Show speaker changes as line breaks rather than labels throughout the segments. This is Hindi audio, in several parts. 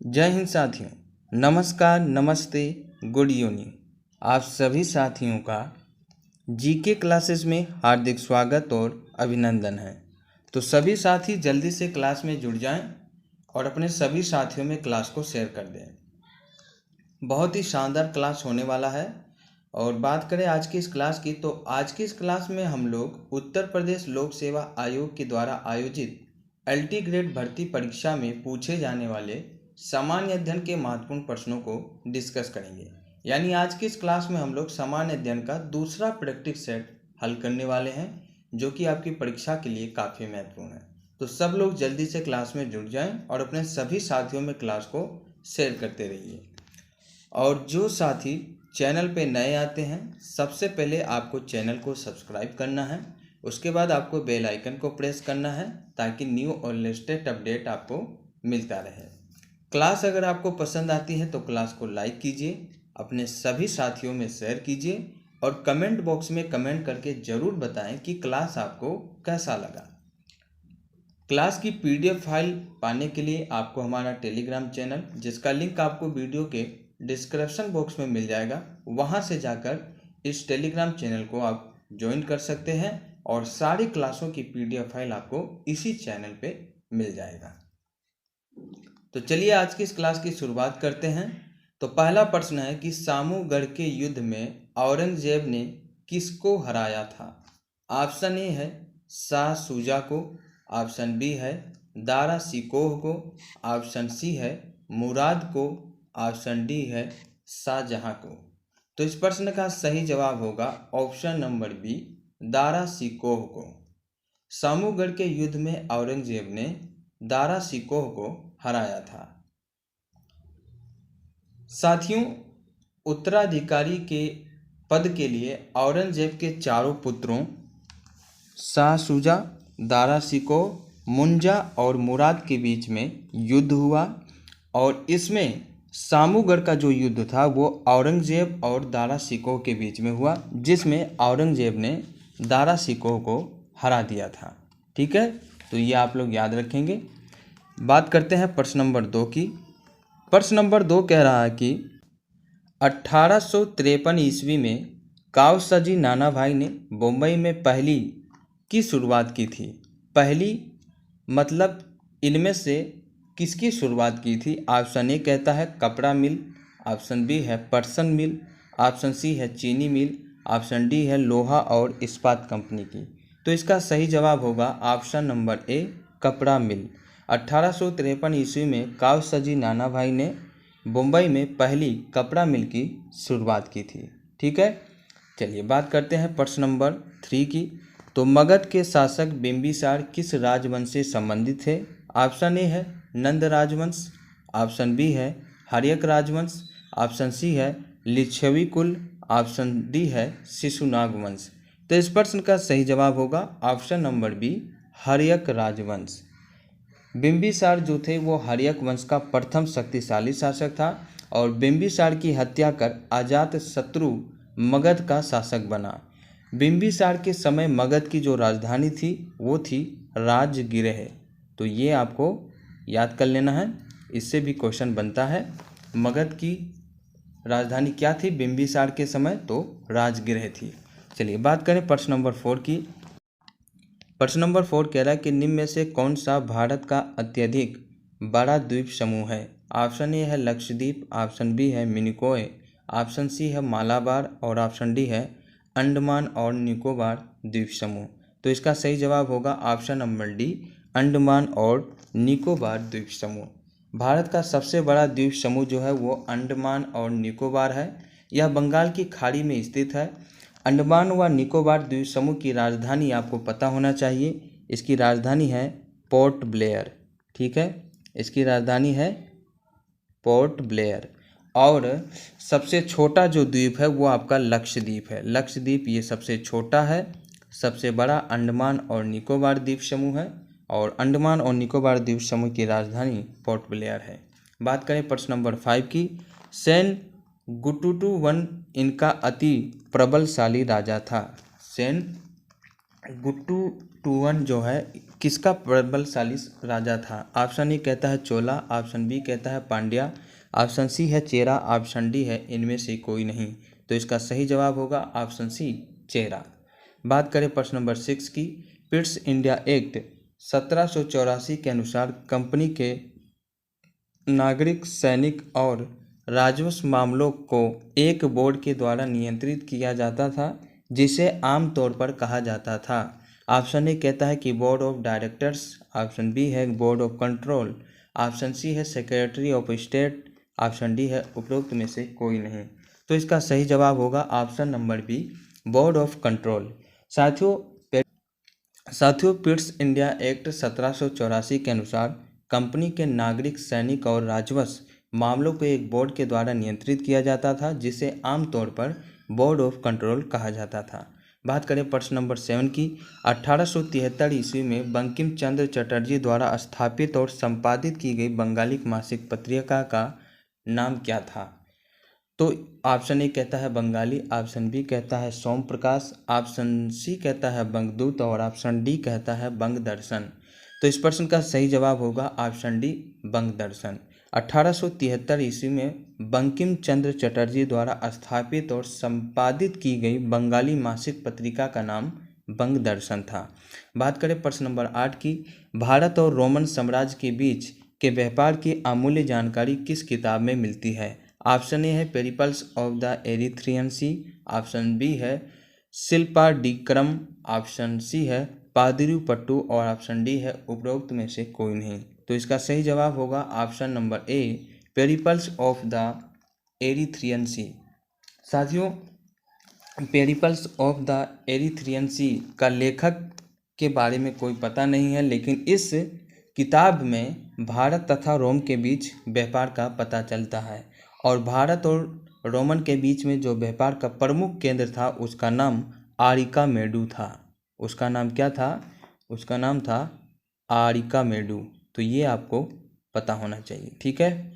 जय हिंद साथियों। नमस्कार, नमस्ते, गुड इवनिंग। आप सभी साथियों का जीके क्लासेस में हार्दिक स्वागत और अभिनंदन है। तो सभी साथी जल्दी से क्लास में जुड़ जाएं और अपने सभी साथियों में क्लास को शेयर कर दें। बहुत ही शानदार क्लास होने वाला है। और बात करें आज की इस क्लास की, तो आज की इस क्लास में हम लोग उत्तर प्रदेश लोक सेवा आयोग के द्वारा आयोजित LT ग्रेड भर्ती परीक्षा में पूछे जाने वाले सामान्य अध्ययन के महत्वपूर्ण प्रश्नों को डिस्कस करेंगे। यानी आज की इस क्लास में हम लोग सामान्य अध्ययन का दूसरा प्रैक्टिस सेट हल करने वाले हैं, जो कि आपकी परीक्षा के लिए काफ़ी महत्वपूर्ण है। तो सब लोग जल्दी से क्लास में जुड़ जाएं और अपने सभी साथियों में क्लास को शेयर करते रहिए। और जो साथी चैनल पे नए आते हैं, सबसे पहले आपको चैनल को सब्सक्राइब करना है। उसके बाद आपको बेल आइकन को प्रेस करना है ताकि न्यू और लेटेस्ट अपडेट आपको मिलता रहे। क्लास अगर आपको पसंद आती है तो क्लास को लाइक कीजिए, अपने सभी साथियों में शेयर कीजिए और कमेंट बॉक्स में कमेंट करके ज़रूर बताएं कि क्लास आपको कैसा लगा। क्लास की PDF फाइल पाने के लिए आपको हमारा टेलीग्राम चैनल, जिसका लिंक आपको वीडियो के डिस्क्रिप्शन बॉक्स में मिल जाएगा, वहां से जाकर इस टेलीग्राम चैनल को आप ज्वाइन कर सकते हैं और सारी क्लासों की PDF फाइल आपको इसी चैनल पे मिल जाएगा। तो चलिए आज की इस क्लास की शुरुआत करते हैं। तो पहला प्रश्न है कि सामूगढ़ के युद्ध में औरंगजेब ने किसको हराया था? ऑप्शन ए है शाह शुजा को, ऑप्शन बी है दारा शिकोह को, ऑप्शन सी है मुराद को, ऑप्शन डी है शाहजहां को। तो इस प्रश्न का सही जवाब होगा option number B, Dara Shikoh को। सामूगढ़ के युद्ध में औरंगजेब ने दारा शिकोह को हराया था। साथियों, उत्तराधिकारी के पद के लिए औरंगजेब के चारों पुत्रों शाह शुजा, दारा शिकोह, मुंजा और मुराद के बीच में युद्ध हुआ और इसमें सामूगढ़ का जो युद्ध था वो औरंगजेब और दारा शिकोह के बीच में हुआ, जिसमें औरंगजेब ने दारा शिकोह को हरा दिया था। ठीक है, तो ये आप लोग याद रखेंगे। बात करते हैं प्रश्न नंबर 2 की। प्रश्न नंबर 2 कह रहा है कि 1853 ईस्वी में कावसजी नाना भाई ने बम्बई में पहली की शुरुआत की थी। पहली मतलब इनमें से किसकी शुरुआत की थी? ऑप्शन ए कहता है कपड़ा मिल, ऑप्शन बी है पटसन मिल, ऑप्शन सी है चीनी मिल, ऑप्शन डी है लोहा और इस्पात कंपनी की। तो इसका सही जवाब होगा ऑप्शन नंबर ए, कपड़ा मिल। 1853 ईस्वी में कावसजी नाना भाई ने मुंबई में पहली कपड़ा मिल की शुरुआत की थी। ठीक है, चलिए बात करते हैं प्रश्न नंबर 3 की। तो मगध के शासक बिंबिसार किस राजवंश से संबंधित थे? ऑप्शन ए है नंद राजवंश, ऑप्शन बी है हर्यक राजवंश, ऑप्शन सी है लिच्छवी कुल, ऑप्शन डी है शिशुनाग वंश। तो इस प्रश्न का सही जवाब होगा ऑप्शन नंबर बी, हर्यक राजवंश। बिंबिसार जो थे वो हर्यक वंश का प्रथम शक्तिशाली शासक था और बिंबिसार की हत्या कर अजात शत्रु मगध का शासक बना। बिंबिसार के समय मगध की जो राजधानी थी वो थी राजगिरह। तो ये आपको याद कर लेना है, इससे भी क्वेश्चन बनता है। मगध की राजधानी क्या थी बिंबिसार के समय? तो राजगिरह थी। चलिए बात करें प्रश्न नंबर 4 की। प्रश्न नंबर 4 कह रहा है कि निम्न में से कौन सा भारत का अत्यधिक बड़ा द्वीप समूह है? ऑप्शन ए है लक्षद्वीप, ऑप्शन बी है मिनिकॉय, ऑप्शन सी है मालाबार और ऑप्शन डी है अंडमान और निकोबार द्वीप समूह। तो इसका सही जवाब होगा ऑप्शन नंबर डी, अंडमान और निकोबार द्वीप समूह। भारत का सबसे बड़ा द्वीप समूह जो है वो अंडमान और निकोबार है। यह बंगाल की खाड़ी में स्थित है। अंडमान व निकोबार द्वीप समूह की राजधानी आपको पता होना चाहिए। इसकी राजधानी है पोर्ट ब्लेयर। ठीक है, इसकी राजधानी है पोर्ट ब्लेयर। और सबसे छोटा जो द्वीप है वो आपका लक्षद्वीप है। लक्षद्वीप ये सबसे छोटा है, सबसे बड़ा अंडमान और निकोबार द्वीप समूह है और अंडमान और निकोबार द्वीप समूह की राजधानी पोर्ट ब्लेयर है। बात करें प्रश्न नंबर 5 की। सेन गुटुटु वन इनका अति प्रबलशाली राजा था। सेन गुट्टू टूवन जो है किसका प्रबलशाली राजा था? ऑप्शन ए कहता है चोला, ऑप्शन बी कहता है पांड्या, ऑप्शन सी है चेरा, ऑप्शन डी है इनमें से कोई नहीं। तो इसका सही जवाब होगा ऑप्शन सी चेरा। बात करें प्रश्न नंबर 6 की। पिट्स इंडिया एक्ट 1784 के अनुसार कंपनी के नागरिक, सैनिक और राजस्व मामलों को एक बोर्ड के द्वारा नियंत्रित किया जाता था, जिसे आमतौर पर कहा जाता था। ऑप्शन ए कहता है कि board of directors, option B है board of control, option C है secretary of state, option D है उपरोक्त में से कोई नहीं। तो इसका सही जवाब होगा option number B, board of control. साथियों पिट्स इंडिया एक्ट 1784 के अनुसार कंपनी के नागरिक, सैनिक और राजस्व मामलों को एक बोर्ड के द्वारा नियंत्रित किया जाता था, जिसे आमतौर पर बोर्ड ऑफ कंट्रोल कहा जाता था। बात करें प्रश्न नंबर 7 की। 1873 ईस्वी में बंकिम चंद्र चटर्जी द्वारा स्थापित और संपादित की गई बंगाली मासिक पत्रिका का नाम क्या था? तो ऑप्शन ए कहता है बंगाली, ऑप्शन बी कहता है सोम प्रकाश, ऑप्शन सी कहता है बंगदूत और ऑप्शन डी कहता है बंग दर्शन। तो इस प्रश्न का सही जवाब होगा ऑप्शन डी, बंग दर्शन। 1873 ईस्वी में बंकिम चंद्र चटर्जी द्वारा स्थापित और संपादित की गई बंगाली मासिक पत्रिका का नाम बंग दर्शन था। बात करें प्रश्न नंबर 8 की। भारत और रोमन साम्राज्य के बीच के व्यापार की अमूल्य जानकारी किस किताब में मिलती है? ऑप्शन ए है Periplus of the Erythraean Sea, option B है शिल्पाडिक्रम, ऑप्शन सी है पादिरुपट्टू और ऑप्शन डी है उपरोक्त में से कोई नहीं। तो इसका सही जवाब होगा option number A, Periplus of the Erythraean Sea. साथियों Periplus of the Erythraean Sea का लेखक के बारे में कोई पता नहीं है, लेकिन इस किताब में भारत तथा रोम के बीच व्यापार का पता चलता है और भारत और रोमन के बीच में जो व्यापार का प्रमुख केंद्र था उसका नाम आरिकामेडू था। उसका नाम क्या था? उसका नाम था आरिकामेडू। तो ये आपको पता होना चाहिए, ठीक है।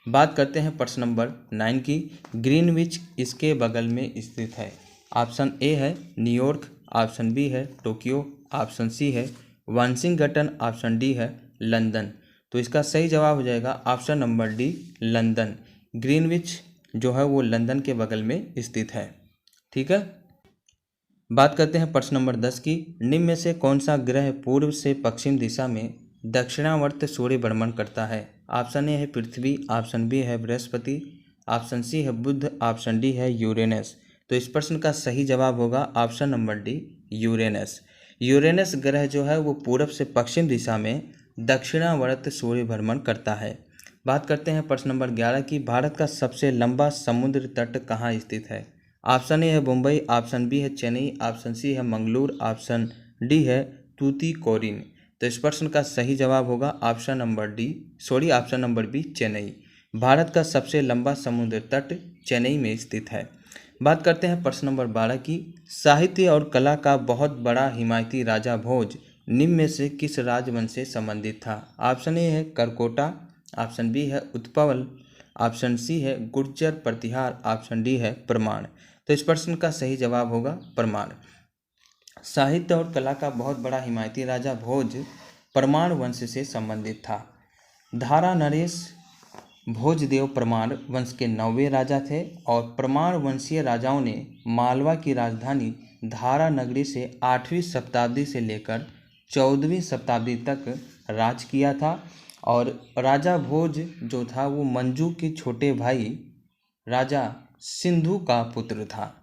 बात करते हैं प्रश्न नंबर 9 की। ग्रीनविच इसके बगल में स्थित है। ऑप्शन ए है न्यूयॉर्क, ऑप्शन बी है टोक्यो, ऑप्शन सी है वाशिंगटन, ऑप्शन डी है लंदन। तो इसका सही जवाब हो जाएगा option number D, London. Greenwich जो है वो लंदन के बगल में स्थित है, ठीक है। बात करते हैं प्रश्न नंबर 10 की। निम्न में से कौन सा ग्रह पूर्व से पश्चिम दिशा में दक्षिणावर्त सूर्य भ्रमण करता है? ऑप्शन ए है पृथ्वी, ऑप्शन बी है बृहस्पति, ऑप्शन सी है बुध, ऑप्शन डी है यूरेनस। तो इस प्रश्न का सही जवाब होगा option number D, Uranus. Uranus ग्रह जो है वो पूर्व से पश्चिम दिशा में दक्षिणावर्त सूर्य भ्रमण करता है। बात करते हैं प्रश्न नंबर 11 की। भारत का सबसे लंबा समुद्र तट कहाँ स्थित है? ऑप्शन ए है मुंबई, ऑप्शन बी है चेन्नई, ऑप्शन सी है मंगलूर, ऑप्शन डी है तूतीकोरिन। तो इस प्रश्न का सही जवाब होगा option number B, Chennai. Bharat का सबसे लंबा समुद्र तट चेन्नई में स्थित है। बात करते हैं प्रश्न नंबर 12 की। साहित्य और कला का बहुत बड़ा हिमायती राजा भोज निम्न में से किस राजवंश से संबंधित था? ऑप्शन ए है करकोटा, ऑप्शन बी है उत्पल, ऑप्शन सी है गुर्जर प्रतिहार, ऑप्शन डी है परमाण। तो इस प्रश्न का सही जवाब होगा परमाण। साहित्य और कला का बहुत बड़ा हिमायती राजा भोज परमाण वंश से संबंधित था। धारा नरेश भोजदेव परमाण वंश के 9वें राजा थे और परमाण वंशीय राजाओं ने मालवा की राजधानी धारा नगरी से 8वीं शताब्दी से लेकर 14वीं शताब्दी तक राज किया था। और राजा भोज जो था वो मंजू के छोटे भाई राजा सिंधु का पुत्र था,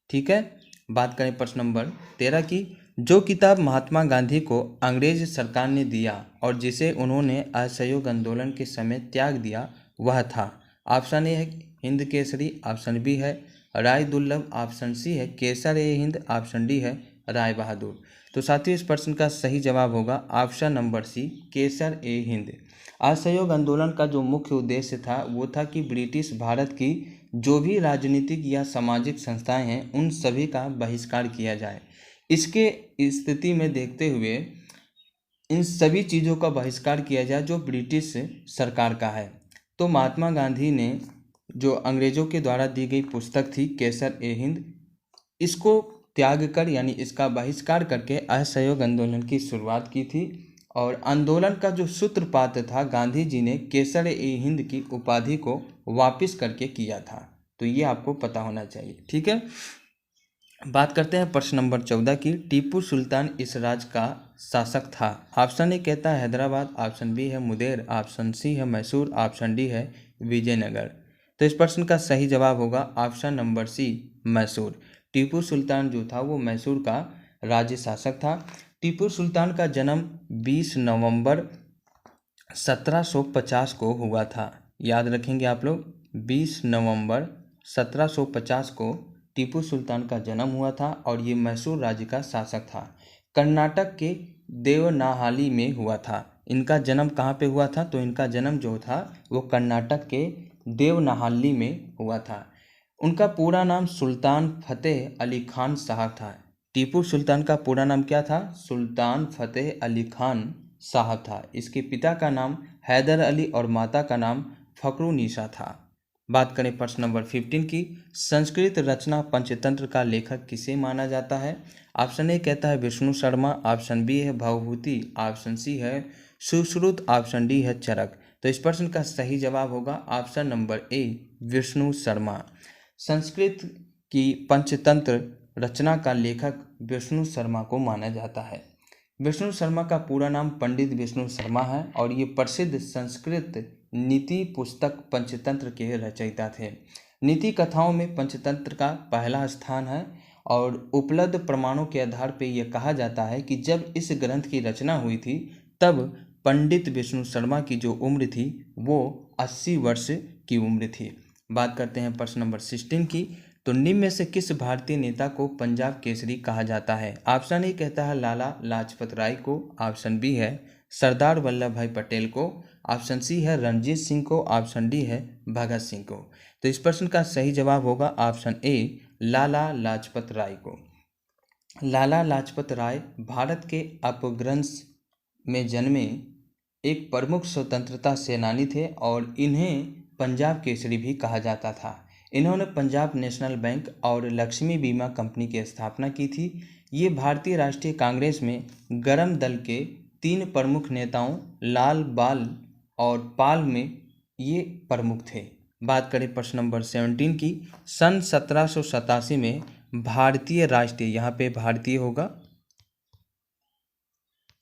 ठीक है। बात करें प्रश्न नंबर 13 की। जो किताब महात्मा गांधी को अंग्रेज सरकार ने दिया और जिसे उन्होंने असहयोग आंदोलन के समय त्याग दिया वह था? ऑप्शन ए है हिंद केसरी, ऑप्शन बी है राय दुर्लभ, ऑप्शन सी है केसर ए हिंद, ऑप्शन डी है राय बहादुर। तो साथियों इस प्रश्न का सही जवाब होगा ऑप्शन नंबर सी, केसर ए हिंद। असहयोग आंदोलन का जो मुख्य उद्देश्य था वो था कि ब्रिटिश भारत की जो भी राजनीतिक या सामाजिक संस्थाएं हैं उन सभी का बहिष्कार किया जाए। इसके स्थिति में देखते हुए इन सभी चीज़ों का बहिष्कार किया जाए जो ब्रिटिश सरकार का है। तो महात्मा गांधी ने जो अंग्रेज़ों के द्वारा दी गई पुस्तक थी केसर ए हिंद, इसको त्याग कर यानी इसका बहिष्कार करके असहयोग आंदोलन की शुरुआत की थी। और आंदोलन का जो सूत्रपात था, गांधी जी ने केसर-ए-हिंद की उपाधि को वापस करके किया था। तो ये आपको पता होना चाहिए, ठीक है। बात करते हैं प्रश्न नंबर 14 की। टीपू सुल्तान इस राज्य का शासक था। ऑप्शन ए कहता है हैदराबाद, ऑप्शन बी है मुदेर, ऑप्शन सी है मैसूर, ऑप्शन डी है विजयनगर। तो इस प्रश्न का सही जवाब होगा option number C, Mysore. Tipu Sultan जो था वो मैसूर का राज्य शासक था। टीपू सुल्तान का जन्म 20 नवंबर 1750 को हुआ था। याद रखेंगे आप लोग, 20 नवंबर 1750 को टीपू सुल्तान का जन्म हुआ था और ये मैसूर राज्य का शासक था। कर्नाटक के देवनाहाली में हुआ था। इनका जन्म कहाँ पे हुआ था? तो इनका जन्म जो था वो कर्नाटक के देवनाहाली में हुआ था। उनका पूरा नाम सुल्तान फतेह अली खान साहब था। टीपू सुल्तान का पूरा नाम क्या था? सुल्तान फतेह अली खान साहब था। इसके पिता का नाम हैदर अली और माता का नाम फखरुन्निसा था। बात करें प्रश्न नंबर 15 की। संस्कृत रचना पंचतंत्र का लेखक किसे माना जाता है? ऑप्शन ए कहता है विष्णु शर्मा, ऑप्शन बी है भवभूति, ऑप्शन सी है सुश्रुत, ऑप्शन डी है चरक। तो इस प्रश्न का सही जवाब होगा ऑप्शन नंबर ए, विष्णु शर्मा। संस्कृत की पंचतंत्र रचना का लेखक विष्णु शर्मा को माना जाता है। विष्णु शर्मा का पूरा नाम पंडित विष्णु शर्मा है और ये प्रसिद्ध संस्कृत नीति पुस्तक पंचतंत्र के रचयिता थे। नीति कथाओं में पंचतंत्र का पहला स्थान है और उपलब्ध प्रमाणों के आधार पर यह कहा जाता है कि जब इस ग्रंथ की रचना हुई थी तब पंडित विष्णु शर्मा की जो उम्र थी वो 80 वर्ष की उम्र थी। बात करते हैं प्रश्न नंबर 16 की। तो निम्न में से किस भारतीय नेता को पंजाब केसरी कहा जाता है? ऑप्शन ए कहता है लाला लाजपत राय को, ऑप्शन बी है सरदार वल्लभ भाई पटेल को, ऑप्शन सी है रणजीत सिंह को, ऑप्शन डी है भगत सिंह को। तो इस प्रश्न का सही जवाब होगा ऑप्शन ए, लाला लाजपत राय को। लाला लाजपत राय भारत के अपभ्रंश में जन्मे एक प्रमुख स्वतंत्रता सेनानी थे और इन्हें पंजाब केसरी भी कहा जाता था। इन्होंने पंजाब नेशनल बैंक और लक्ष्मी बीमा कंपनी की स्थापना की थी। ये भारतीय राष्ट्रीय कांग्रेस में गरम दल के 3 प्रमुख नेताओं लाल, बाल और पाल में ये प्रमुख थे। बात करें प्रश्न नंबर 17 की। सन 1787 में भारतीय राष्ट्रीय, यहाँ पे भारतीय होगा,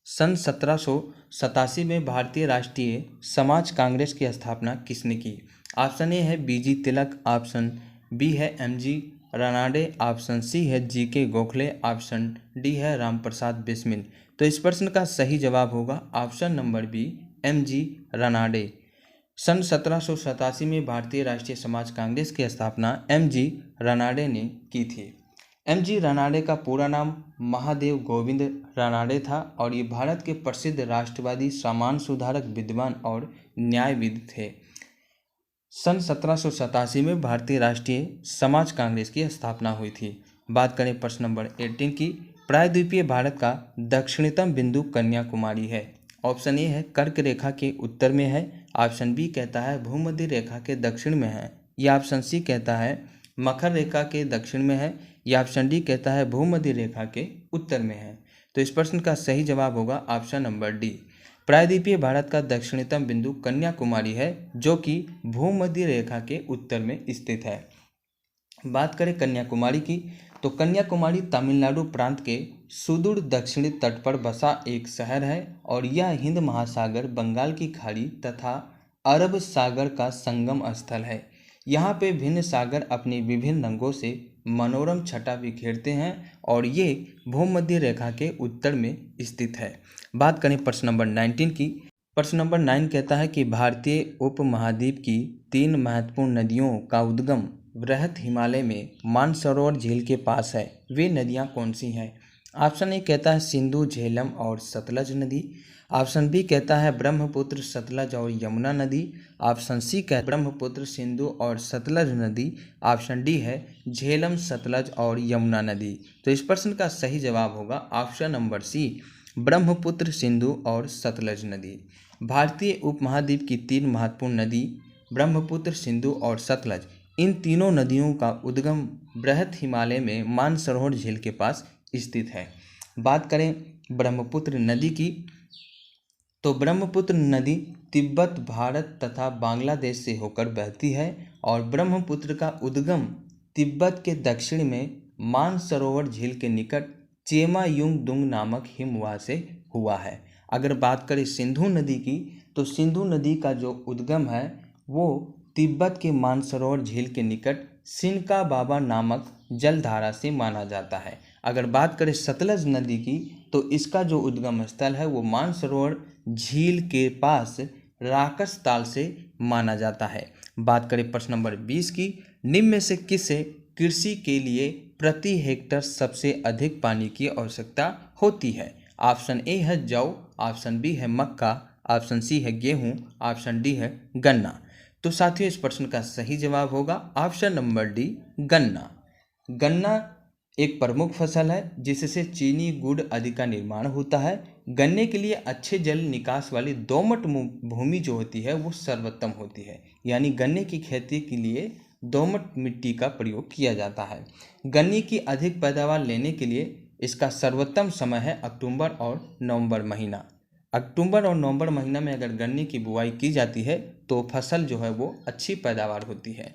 सन 1787 में भारतीय राष्ट्रीय समाज कांग्रेस की स्थापना किसने की? ऑप्शन ए है बीजी तिलक, ऑप्शन बी है एमजी रानाडे, ऑप्शन सी है जीके गोखले, ऑप्शन डी है रामप्रसाद बिस्मिल। तो इस प्रश्न का सही जवाब होगा option number B, MG Ranade. सन 1787 में भारतीय राष्ट्रीय समाज कांग्रेस की स्थापना एमजी रानाडे ने की थी। एमजी रानाडे का पूरा नाम महादेव गोविंद रानाडे था और ये भारत के प्रसिद्ध राष्ट्रवादी, सामान्य सुधारक, विद्वान और न्यायविद थे। सन 1787 में भारतीय राष्ट्रीय समाज कांग्रेस की स्थापना हुई थी। बात करें प्रश्न नंबर 18 की। प्रायद्वीपीय भारत का दक्षिणतम बिंदु कन्याकुमारी है। ऑप्शन ए है कर्क रेखा के उत्तर में है, ऑप्शन बी कहता है भूमध्य रेखा के दक्षिण में है, या ऑप्शन सी कहता है मकर रेखा के दक्षिण में है, या ऑप्शन डी कहता है भूमध्य रेखा के उत्तर में है। तो इस प्रश्न का सही जवाब होगा ऑप्शन नंबर डी, प्रायद्वीपीय भारत का दक्षिणतम बिंदु कन्याकुमारी है जो कि भूमध्य रेखा के उत्तर में स्थित है। बात करें कन्याकुमारी की, तो कन्याकुमारी तमिलनाडु प्रांत के सुदूर दक्षिणी तट पर बसा एक शहर है और यह हिंद महासागर, बंगाल की खाड़ी तथा अरब सागर का संगम स्थल है। यहाँ पे भिन्न सागर अपनी विभिन्न रंगों से मनोरम छटा बिखेरते हैं और ये भूमध्य रेखा के उत्तर में स्थित है। बात करें प्रश्न नंबर 19 की। प्रश्न नंबर 9 कहता है कि भारतीय उपमहाद्वीप की 3 महत्वपूर्ण नदियों का उद्गम वृहत हिमालय में मानसरोवर झील के पास है। वे नदियाँ कौन सी हैं? ऑप्शन ए कहता है सिंधु, झेलम और सतलज नदी, ऑप्शन बी कहता है ब्रह्मपुत्र, सतलज और यमुना नदी, ऑप्शन सी कहता है ब्रह्मपुत्र, सिंधु और सतलज नदी, ऑप्शन डी है झेलम, सतलज और यमुना नदी। तो इस प्रश्न का सही जवाब होगा option number C, Brahmaputra, Sindhu और सतलज नदी। भारतीय उपमहाद्वीप की 3 महत्वपूर्ण नदी ब्रह्मपुत्र, सिंधु और सतलज, इन तीनों नदियों का उद्गम बृहद हिमालय में मानसरोवर झील के पास स्थित है। बात करें ब्रह्मपुत्र नदी की, तो ब्रह्मपुत्र नदी तिब्बत, भारत तथा बांग्लादेश से होकर बहती है और ब्रह्मपुत्र का उद्गम तिब्बत के दक्षिण में मानसरोवर झील के निकट चेमायुंगदुंग नामक हिमवाह से हुआ है। अगर बात करें सिंधु नदी की, तो सिंधु नदी का जो उद्गम है वो तिब्बत के मानसरोवर झील के निकट सिनका बाबा नामक जलधारा से माना जाता है। अगर बात करें सतलज नदी की, तो इसका जो उद्गम स्थल है वो मानसरोवर झील के पास राकस ताल से माना जाता है। बात करें प्रश्न नंबर 20 की, निम्न में से किसे कृषि के लिए प्रति हेक्टर सबसे अधिक पानी की आवश्यकता होती है? ऑप्शन ए है जौ, ऑप्शन बी है मक्का, ऑप्शन सी है गेहूं, ऑप्शन डी है गन्ना। तो साथियों इस प्रश्न का सही जवाब होगा ऑप्शन नंबर डी, गन्ना। गन्ना एक प्रमुख फसल है जिससे चीनी, गुड़ आदि का निर्माण होता है। गन्ने के लिए अच्छे जल निकास वाली दोमट भूमि जो होती है वो सर्वोत्तम होती है, यानी गन्ने की खेती के लिए दोमट मिट्टी का प्रयोग किया जाता है। गन्ने की अधिक पैदावार लेने के लिए इसका सर्वोत्तम समय है अक्टूबर और नवंबर महीना। अक्टूबर और नवंबर महीना में अगर गन्ने की बुआई की जाती है तो फसल जो है वो अच्छी पैदावार होती है।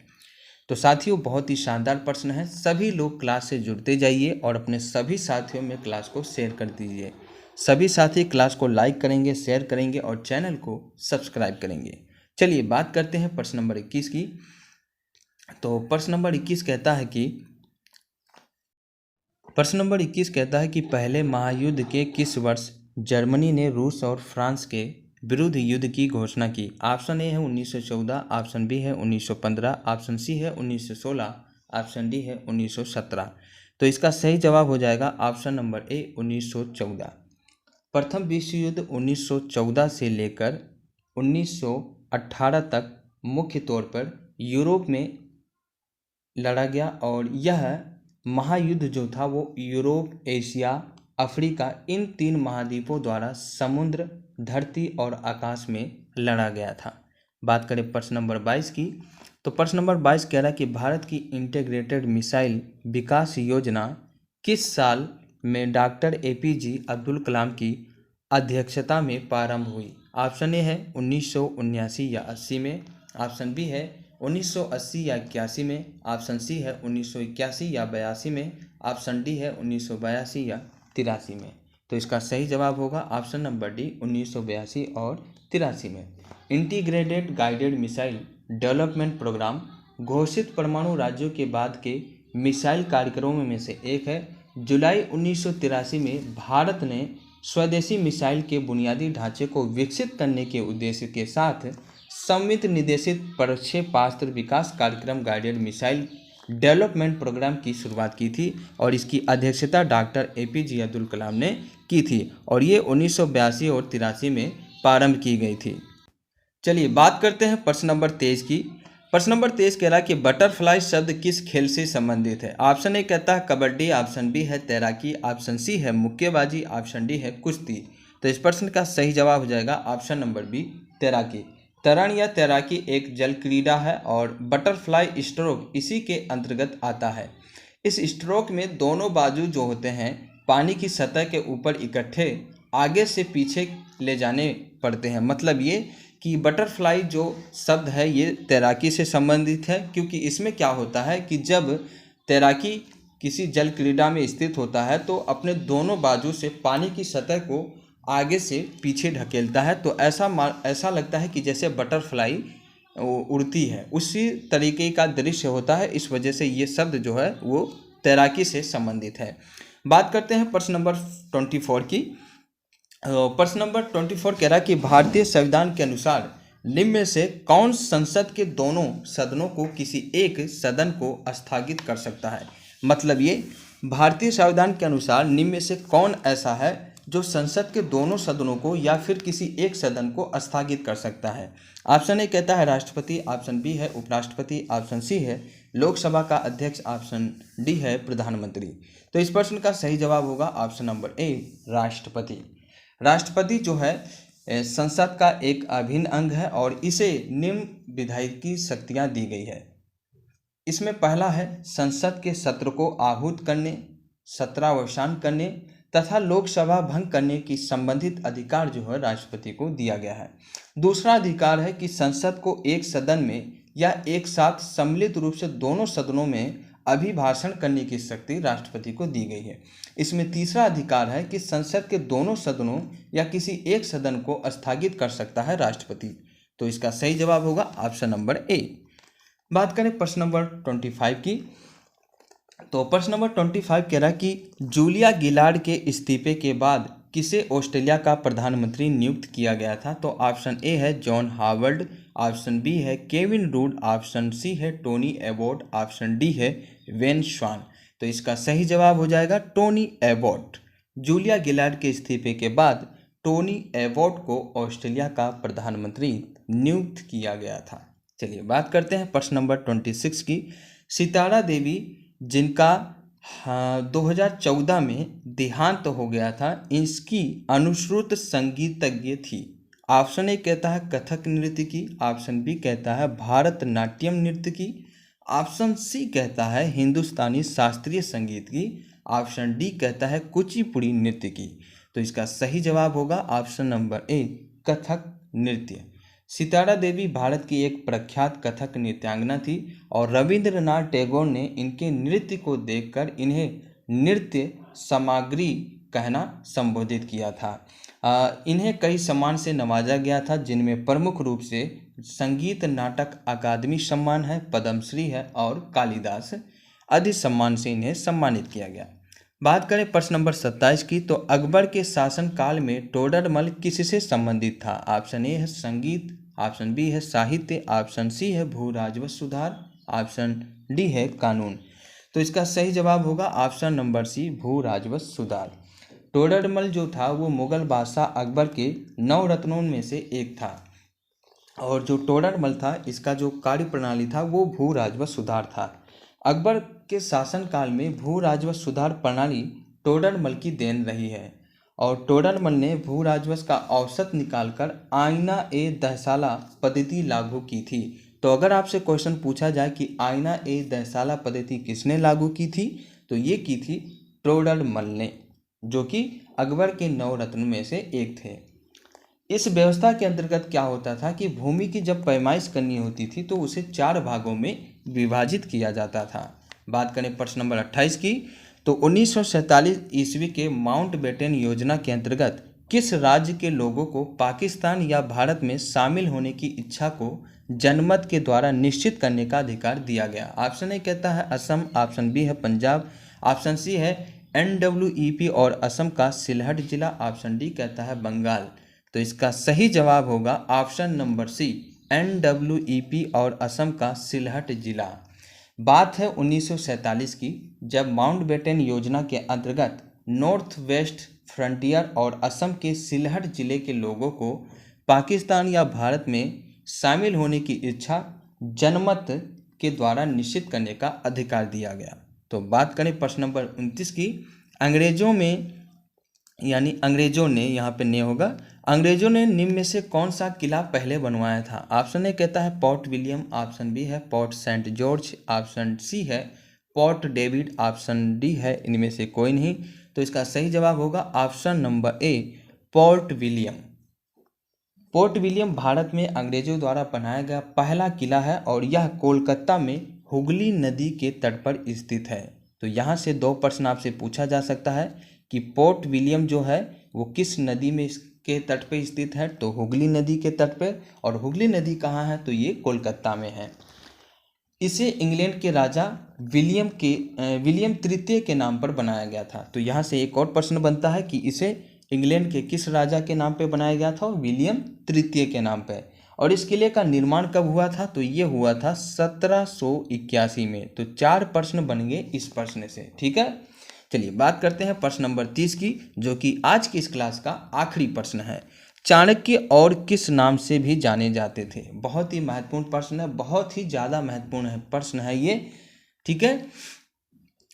तो साथियों बहुत ही शानदार प्रश्न है। सभी लोग क्लास से जुड़ते जाइए और अपने सभी साथियों में क्लास को शेयर कर दीजिए। सभी साथी क्लास को लाइक करेंगे, शेयर करेंगे और चैनल को सब्सक्राइब करेंगे। चलिए बात करते हैं प्रश्न नंबर 21 की। तो प्रश्न नंबर 21 कहता है कि पहले महायुद्ध के किस वर्ष जर्मनी ने रूस और फ्रांस के विरुद्ध युद्ध की घोषणा की? ऑप्शन ए है 1914, ऑप्शन बी है 1915, ऑप्शन सी है 1916, ऑप्शन डी है 1917। तो इसका सही जवाब हो जाएगा ऑप्शन नंबर ए 1914। प्रथम विश्व युद्ध 1914 से लेकर 1918 तक मुख्य तौर पर यूरोप में लड़ा गया और यह महायुद्ध जो था वो यूरोप, एशिया, अफ्रीका इन 3 महाद्वीपों द्वारा समुद्र, धरती और आकाश में लड़ा गया था। बात करें प्रश्न नंबर 22 की, तो प्रश्न नंबर 22 कह रहा है कि भारत की इंटीग्रेटेड मिसाइल विकास योजना किस साल में डॉक्टर APJ अब्दुल कलाम की अध्यक्षता में प्रारंभ हुई? ऑप्शन ए है 1979 या 80 में, ऑप्शन बी है 1980 या 81 में, ऑप्शन सी है 1981 या 82 में, ऑप्शन डी है 1982 या 83 में। तो इसका सही जवाब होगा ऑप्शन नंबर डी 1982 और 83 में। Integrated guided missile development programme घोषित परमाणु राज्यों के बाद के मिसाइल कार्यक्रमों में से एक है। जुलाई 1983 में भारत ने स्वदेशी मिसाइल के बुनियादी ढांचे को विकसित करने के उद्देश्य के साथ समन्वित निदेशित प्रक्षेपास्त्र विकास कार्यक्रम गाइडेड मिसाइल डेवलपमेंट प्रोग्राम की शुरुआत की थी और इसकी अध्यक्षता डॉक्टर APJ अब्दुल कलाम ने की थी और ये 1982 और 83 में प्रारंभ की गई थी। चलिए बात करते हैं प्रश्न नंबर 23 की। प्रश्न नंबर 23 कह रहा है कि बटरफ्लाई शब्द किस खेल से संबंधित है? ऑप्शन ए कहता है कबड्डी, ऑप्शन बी है तैराकी, ऑप्शन सी है मुक्केबाजी, ऑप्शन डी है कुश्ती। तो इस प्रश्न का सही जवाब हो जाएगा ऑप्शन नंबर बी, तैराकी। तरण या तैराकी एक जल क्रीड़ा है और बटरफ्लाई स्ट्रोक इसी के अंतर्गत आता है। इस स्ट्रोक में दोनों बाजू जो होते हैं पानी की सतह के ऊपर इकट्ठे आगे से पीछे ले जाने पड़ते हैं। मतलब ये कि बटरफ्लाई जो शब्द है ये तैराकी से संबंधित है, क्योंकि इसमें क्या होता है कि जब तैराकी किसी जल क्रीड़ा में स्थित होता है तो अपने दोनों बाजू से पानी की सतह को आगे से पीछे ढकेलता है, तो ऐसा लगता है कि जैसे बटरफ्लाई उड़ती है, उसी तरीके का दृश्य होता है। इस वजह से ये शब्द जो है वो तैराकी से संबंधित है। बात करते हैं प्रश्न नंबर 24 की। प्रश्न नंबर 24 कह रहा है कि भारतीय संविधान के अनुसार निम्न में से कौन संसद के दोनों सदनों को किसी एक सदन को स्थगित कर सकता है? मतलब ये भारतीय संविधान के अनुसार निम्न में से कौन ऐसा है जो संसद के दोनों सदनों को या फिर किसी एक सदन को स्थगित कर सकता है? ऑप्शन ए कहता है राष्ट्रपति, ऑप्शन बी है उपराष्ट्रपति, ऑप्शन सी है लोकसभा का अध्यक्ष, ऑप्शन डी है प्रधानमंत्री। तो इस प्रश्न का सही जवाब होगा ऑप्शन नंबर ए, राष्ट्रपति। राष्ट्रपति जो है संसद का एक अभिन्न अंग है और इसे निम्न विधायिकी शक्तियां दी गई है। इसमें पहला है संसद के सत्र को आहूत करने, सत्रावसान करने तथा लोकसभा भंग करने की संबंधित अधिकार जो है राष्ट्रपति को दिया गया है। दूसरा अधिकार है कि संसद को एक सदन में या एक साथ सम्मिलित रूप से दोनों सदनों में अभिभाषण करने की शक्ति राष्ट्रपति को दी गई है। इसमें तीसरा अधिकार है कि संसद के दोनों सदनों या किसी एक सदन को स्थगित कर सकता है राष्ट्रपति। तो इसका सही जवाब होगा ऑप्शन नंबर ए। बात करें प्रश्न नंबर 25 की, तो प्रश्न नंबर 25 कह रहा है कि जूलिया गिलार्ड के इस्तीफे के बाद किसे ऑस्ट्रेलिया का प्रधानमंत्री नियुक्त किया गया था? तो ऑप्शन ए है जॉन हावर्ड, ऑप्शन बी है केविन रूड, ऑप्शन सी है टोनी एबॉट, ऑप्शन डी है वेन स्वान। तो इसका सही जवाब हो जाएगा टोनी एबॉट। जूलिया गिलार्ड के इस्तीफे के बाद टोनी एबॉट को ऑस्ट्रेलिया का प्रधानमंत्री नियुक्त किया गया था। चलिए बात करते हैं प्रश्न नंबर 26 की। सितारा देवी जिनका 2014 में देहांत हो गया था, इसकी अनुश्रुत संगीतज्ञ थी। ऑप्शन ए कहता है कथक नृत्य की, ऑप्शन बी कहता है भारतनाट्यम नृत्य की, ऑप्शन सी कहता है हिंदुस्तानी शास्त्रीय संगीत की, ऑप्शन डी कहता है कुचिपुड़ी नृत्य की। तो इसका सही जवाब होगा ऑप्शन नंबर ए कथक नृत्य। सितारा देवी भारत की एक प्रख्यात कथक नृत्यांगना थी और रविंद्रनाथ टैगोर ने इनके नृत्य को देखकर इन्हें नृत्य सामग्री कहना संबोधित किया था। इन्हें कई सम्मान से नवाजा गया था, जिनमें प्रमुख रूप से संगीत नाटक अकादमी सम्मान है, पद्मश्री है और कालिदास आदि सम्मान से इन्हें सम्मानित किया गया। बात करें प्रश्न नंबर 27 की, तो अकबर के शासनकाल में टोडरमल किससे संबंधित था? ऑप्शन ए है संगीत, ऑप्शन बी है साहित्य, ऑप्शन सी है भू राजस्व सुधार, ऑप्शन डी है कानून। तो इसका सही जवाब होगा ऑप्शन नंबर सी भू राजस्व सुधार। टोडरमल जो था वो मुगल बादशाह अकबर के 9 रत्नों में से एक था और जो टोडरमल था इसका जो कार्य प्रणाली था वो भू राजस्व सुधार था। अकबर के शासनकाल में भू राजस्व सुधार प्रणाली टोडरमल की देन रही है और टोडरमल ने भू राजस्व का औसत निकालकर आईना ए दहसाला पद्धति लागू की थी। तो अगर आपसे क्वेश्चन पूछा जाए कि आईना ए दहसाला पद्धति किसने लागू की थी, तो ये की थी टोडरमल ने, जो कि अकबर के 9 रत्न में से एक थे। इस व्यवस्था के अंतर्गत क्या होता था कि भूमि की जब पैमाइश करनी होती थी तो उसे 4 भागों में विभाजित किया जाता था। बात करें प्रश्न नंबर 28 की, तो 1947 ईस्वी के माउंटबेटन योजना के अंतर्गत किस राज्य के लोगों को पाकिस्तान या भारत में शामिल होने की इच्छा को जनमत के द्वारा निश्चित करने का अधिकार दिया गया? ऑप्शन ए कहता है असम, ऑप्शन बी है पंजाब, ऑप्शन सी है NWEP और असम का सिलहट जिला, ऑप्शन डी कहता है बंगाल। तो इसका सही जवाब होगा ऑप्शन नंबर सी NWEP और असम का सिलहट जिला। बात है 1947 की, जब माउंटबेटन योजना के अंतर्गत नॉर्थ वेस्ट फ्रंटियर और असम के सिलहट जिले के लोगों को पाकिस्तान या भारत में शामिल होने की इच्छा जनमत के द्वारा निश्चित करने का अधिकार दिया गया। तो बात करें प्रश्न नंबर 29 की, अंग्रेजों ने यहाँ पे ने होगा, अंग्रेजों ने निम्न में से कौन सा किला पहले बनवाया था? ऑप्शन ए कहता है पोर्ट विलियम, ऑप्शन बी है Fort Saint George, option C है पोर्ट डेविड, ऑप्शन डी है इनमें से कोई नहीं। तो इसका सही जवाब होगा ऑप्शन नंबर ए port William. Port William Bharat में अंग्रेजों द्वारा बनाया गया पहला किला है और यह कोलकाता में हुगली नदी के तट पर स्थित है। तो यहाँ से 2 प्रश्न आपसे पूछा जा सकता है कि पोर्ट विलियम जो है वो किस नदी में के तट पे स्थित है? तो हुगली नदी के तट पे, और हुगली नदी कहाँ है? तो ये कोलकाता में है। इसे इंग्लैंड के राजा विलियम तृतीय के नाम पर बनाया गया था। तो यहाँ से एक और प्रश्न बनता है कि इसे इंग्लैंड के किस राजा के नाम पे बनाया गया था? विलियम तृतीय के नाम पे। और इस किले का निर्माण कब हुआ था? तो ये हुआ था 1781 में। तो 4 प्रश्न बन गए इस प्रश्न से, ठीक है। चलिए बात करते हैं प्रश्न नंबर 30 की, जो कि आज की इस क्लास का आखिरी प्रश्न है। चाणक्य और किस नाम से भी जाने जाते थे? बहुत ही महत्वपूर्ण प्रश्न है, बहुत ही ज़्यादा महत्वपूर्ण प्रश्न है ये, ठीक है।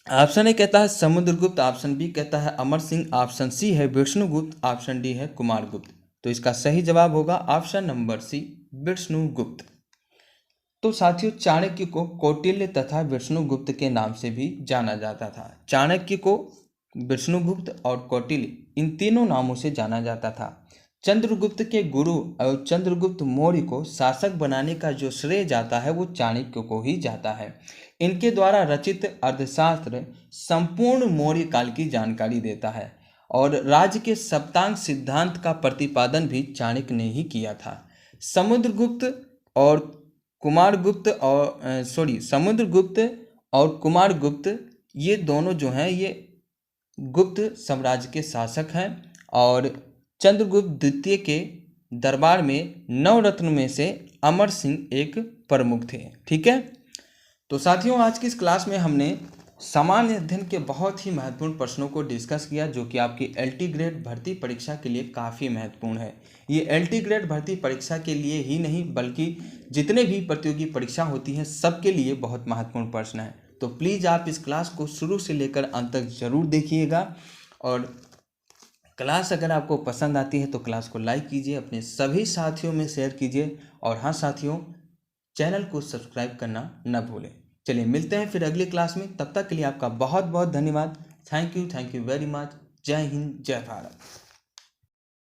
ऑप्शन ए कहता है समुद्रगुप्त, ऑप्शन बी कहता है अमर सिंह, ऑप्शन सी है विष्णुगुप्त, ऑप्शन डी है कुमारगुप्त। तो इसका सही जवाब होगा ऑप्शन नंबर सी विष्णुगुप्त। तो साथियों चाणक्य को कौटिल्य तथा विष्णुगुप्त के नाम से भी जाना जाता था। चाणक्य को विष्णुगुप्त और कौटिल्य इन तीनों नामों से जाना जाता था। चंद्रगुप्त के गुरु और चंद्रगुप्त मौर्य को शासक बनाने का जो श्रेय जाता है वो चाणक्य को ही जाता है। इनके द्वारा रचित अर्थशास्त्र संपूर्ण मौर्य काल की जानकारी देता है और राज्य के सप्तांग सिद्धांत का प्रतिपादन भी चाणक्य ने ही किया था। समुद्रगुप्त और कुमारगुप्त ये दोनों जो हैं ये गुप्त साम्राज्य के शासक हैं और चंद्रगुप्त द्वितीय के दरबार में नवरत्न में से अमर सिंह एक प्रमुख थे। ठीक है, तो साथियों आज की इस क्लास में हमने सामान्य अध्ययन के बहुत ही महत्वपूर्ण प्रश्नों को डिस्कस किया जो कि आपकी एलटी ग्रेड भर्ती परीक्षा के लिए काफ़ी महत्वपूर्ण है। ये एलटी ग्रेड भर्ती परीक्षा के लिए ही नहीं बल्कि जितने भी प्रतियोगी परीक्षा होती हैं सबके लिए बहुत महत्वपूर्ण प्रश्न है। तो प्लीज़ आप इस क्लास को शुरू से लेकर अंत तक ज़रूर देखिएगा और क्लास अगर आपको पसंद आती है तो क्लास को लाइक कीजिए, अपने सभी साथियों में शेयर कीजिए और हाँ साथियों चैनल को सब्सक्राइब करना न भूलें। चलिए मिलते हैं फिर अगली क्लास में, तब तक के लिए आपका बहुत बहुत धन्यवाद। Thank you very much. जय हिंद, जय भारत।